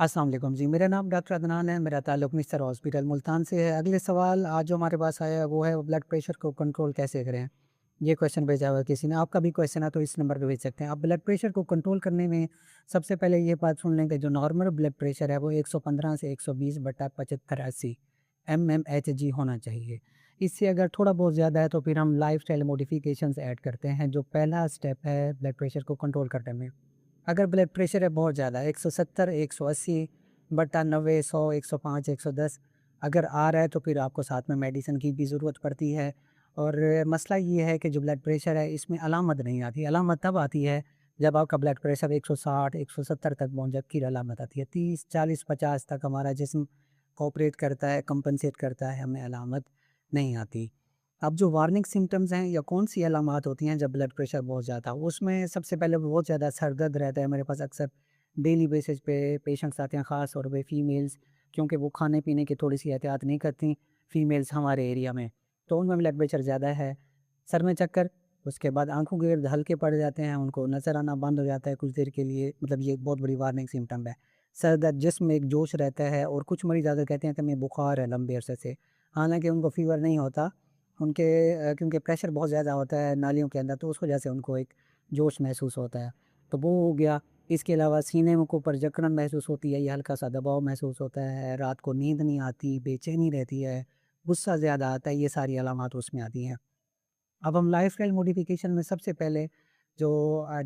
अस्सलाम वालेकुम जी, मेरा नाम डॉक्टर अदनान है, मेरा ताल्लुक़ मिस्टर हॉस्पिटल मुल्तान से है। अगले सवाल आज जो हमारे पास आया है वो है ब्लड प्रेशर को कंट्रोल कैसे करें? ये क्वेश्चन भेजा हुआ है किसी ने। आपका भी क्वेश्चन है तो इस नंबर पे भेज सकते हैं। आप ब्लड प्रेशर को कंट्रोल करने में सबसे पहले ये बात सुन लें कि जो नॉर्मल ब्लड प्रेशर है वो 115 से 120/75/80 mmHg होना चाहिए। इससे अगर थोड़ा बहुत ज़्यादा है तो फिर हम लाइफ़स्टाइल मॉडिफ़िकेशंस ऐड करते हैं, जो पहला स्टेप है ब्लड प्रेशर को कंट्रोल करने में। अगर ब्लड प्रेशर है बहुत ज़्यादा 170, 180 बटा 90, 100, 105, 110 अगर आ रहा है तो फिर आपको साथ में मेडिसिन की भी ज़रूरत पड़ती है। और मसला ये है कि जो ब्लड प्रेशर है इसमें अलामत नहीं आती। अलामत तब आती है जब आपका ब्लड प्रेशर 160, 170 तक पहुँच जाए, फिर अलामत आती है। 30, 40, 50 तक हमारा जिस्म कोऑपरेट करता है, कंपनसेट करता है, हमें अलामत नहीं आती। अब जो वार्निंग सिम्पटम्स हैं या कौन-सी अलामात होती हैं जब ब्लड प्रेशर बहुत ज़्यादा हो, उसमें सबसे पहले बहुत ज़्यादा सर दर्द रहता है। मेरे पास अक्सर डेली बेसिस पे पेशेंट्स आते हैं, ख़ास तौर पे फीमेल्स, क्योंकि वो खाने-पीने की थोड़ी-सी एहतियात नहीं करती फीमेल्स हमारे एरिया में, तो उनमें ब्लड प्रेशर ज़्यादा है। सर में चक्कर, उसके बाद आँखों के इर्द हल्के पड़ जाते हैं, उनको नज़र आना बंद हो जाता है कुछ देर के लिए, मतलब ये एक बहुत बड़ी वार्निंग सिम्पटम है। सर दर्द, जिस्म में एक जोश रहता है और कुछ मरीज़ आकर कहते हैं कि हमें बुखार है लंबे अरसे से, हालाँकि उनको फ़ीवर नहीं होता। उनके क्योंकि प्रेशर बहुत ज़्यादा होता है नालियों के अंदर, तो उस वजह से उनको एक जोश महसूस होता है, तो वो हो गया। इसके अलावा सीने में को ऊपर जकड़न महसूस होती है, या हल्का सा दबाव महसूस होता है, रात को नींद नहीं आती, बेचैनी रहती है, गुस्सा ज़्यादा आता है, ये सारी अलामात उसमें आती हैं। अब हम लाइफ़स्टाइल मॉडिफ़िकेशन में सबसे पहले जो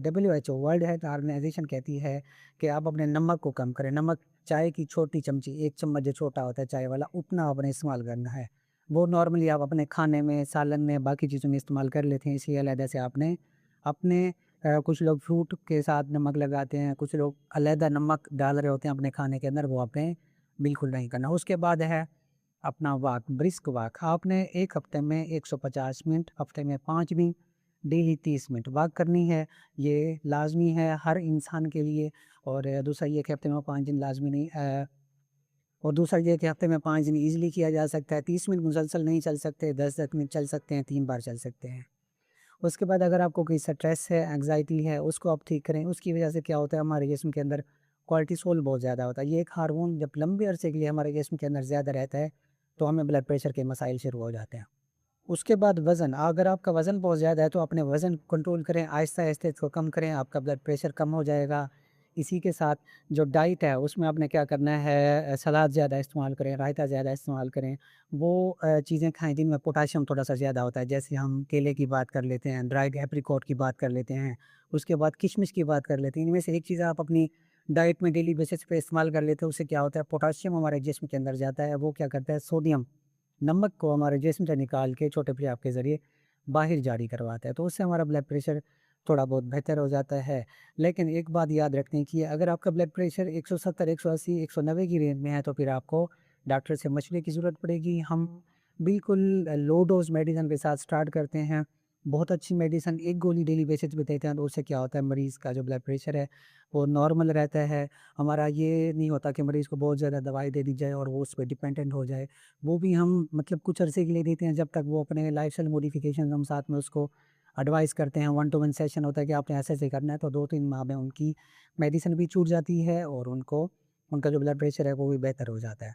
WHO वर्ल्ड हेल्थ ऑर्गेनाइज़ेशन कहती है कि आप अपने नमक को कम करें। नमक, चाय की छोटी चमची, 1 चम्मच जो छोटा होता है चाय वाला, उतना आपने इस्तेमाल करना है। वो नॉर्मली आप अपने खाने में, सालन में, बाकी चीज़ों में इस्तेमाल कर लेते हैं, इसलिए अलहदा से आपने अपने कुछ लोग फ्रूट के साथ नमक लगाते हैं, कुछ लोग अलहदा नमक डाल रहे होते हैं अपने खाने के अंदर, वो आपने बिल्कुल नहीं करना। उसके बाद है अपना वॉक, ब्रिस्क वॉक। आपने 1 हफ्ते में 150 मिनट, हफ्ते में 5 दिन, डेली 30 मिनट वॉक करनी है। ये लाज़मी है हर इंसान के लिए। और दूसरा ये कि हफ्ते में 5 दिन लाज़मी नहीं, और दूसरा ये कि हफ्ते में 5 दिन ईज़िली किया जा सकता है। 30 मिनट मुसलसल नहीं चल सकते, 10-10 मिनट चल सकते हैं, 3 बार चल सकते हैं। उसके बाद अगर आपको कोई स्ट्रेस है, एंग्ज़ायटी है, उसको आप ठीक करें। उसकी वजह से क्या होता है, हमारे जिस्म के अंदर कोर्टिसोल बहुत ज़्यादा होता है। ये एक हार्मोन जब लंबे अरसे के लिए हमारे जिस्म के अंदर ज़्यादा रहता है, तो हमें ब्लड प्रेशर के मसाइल शुरू हो जाते हैं। उसके बाद वज़न, अगर आपका वज़न बहुत ज़्यादा है तो अपने वज़न कंट्रोल करें, आहिस्ता-आहिस्ता इसको कम करें, आपका ब्लड प्रेशर कम हो जाएगा। इसी के साथ जो डाइट है उसमें आपने क्या करना है, सलाद ज़्यादा इस्तेमाल करें, रायता ज़्यादा इस्तेमाल करें। वो चीज़ें खाएँ जिनमें पोटेशियम थोड़ा-सा ज़्यादा होता है, जैसे हम केले की बात कर लेते हैं, ड्राइड एप्रिकॉट की बात कर लेते हैं, उसके बाद किशमिश की बात कर लेते हैं। इनमें से एक चीज़ आप अपनी डाइट में डेली बेसिस पे इस्तेमाल कर लेते हो, उससे क्या होता है, पोटेशियम हमारे जिस्म के अंदर जाता है, वो क्या करता है, सोडियम, नमक को हमारे जिस्म से निकाल के छोटे पेशाब के ज़रिए बाहर जारी करवाता है, तो उससे हमारा ब्लड प्रेशर थोड़ा बहुत बेहतर हो जाता है। लेकिन एक बात याद रखने की है, अगर आपका ब्लड प्रेशर 170, 180, 190 की रेंज में है तो फिर आपको डॉक्टर से मशवरे की ज़रूरत पड़ेगी। हम बिल्कुल लो डोज़ मेडिसिन के साथ स्टार्ट करते हैं। बहुत अच्छी मेडिसिन, एक गोली डेली बेसिस पे देते हैं, तो उससे क्या होता है, मरीज़ का जो ब्लड प्रेशर है वो नॉर्मल रहता है। हमारा ये नहीं होता कि मरीज़ को बहुत ज़्यादा दवाई दे दी जाए और वो उस पे डिपेंडेंट हो जाए। वो भी हम मतलब कुछ अरसे के लिए देते हैं, जब तक वो अपने लाइफ़स्टाइल मॉडिफ़िकेशन हम साथ में उसको एडवाइस करते हैं। 1 टू 1 सेशन होता है कि आपने ऐसे-ऐसे करना है, तो 2-3 माह में उनकी मेडिसिन भी छूट जाती है और उनको उनका जो ब्लड प्रेशर है वो भी बेहतर हो जाता है।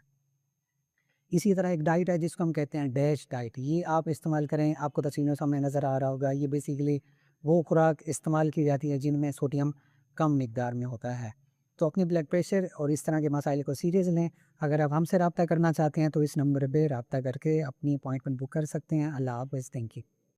इसी तरह एक डाइट है जिसको हम कहते हैं डैश डाइट, ये आप इस्तेमाल करें, आपको तस्वीरों सामने नज़र आ रहा होगा। ये बेसिकली वो खुराक इस्तेमाल की जाती है जिनमें सोडियम कम मिकदार में होता है। तो अपने ब्लड प्रेशर और इस तरह के मसाइल को सीरियस लें। अगर आप हमसे रब्ता करना चाहते हैं तो इस नंबर पे रब्ता करके अपनी अपॉइंटमेंट बुक कर सकते हैं। अल्लाह हाफ़िज़, थैंक यू।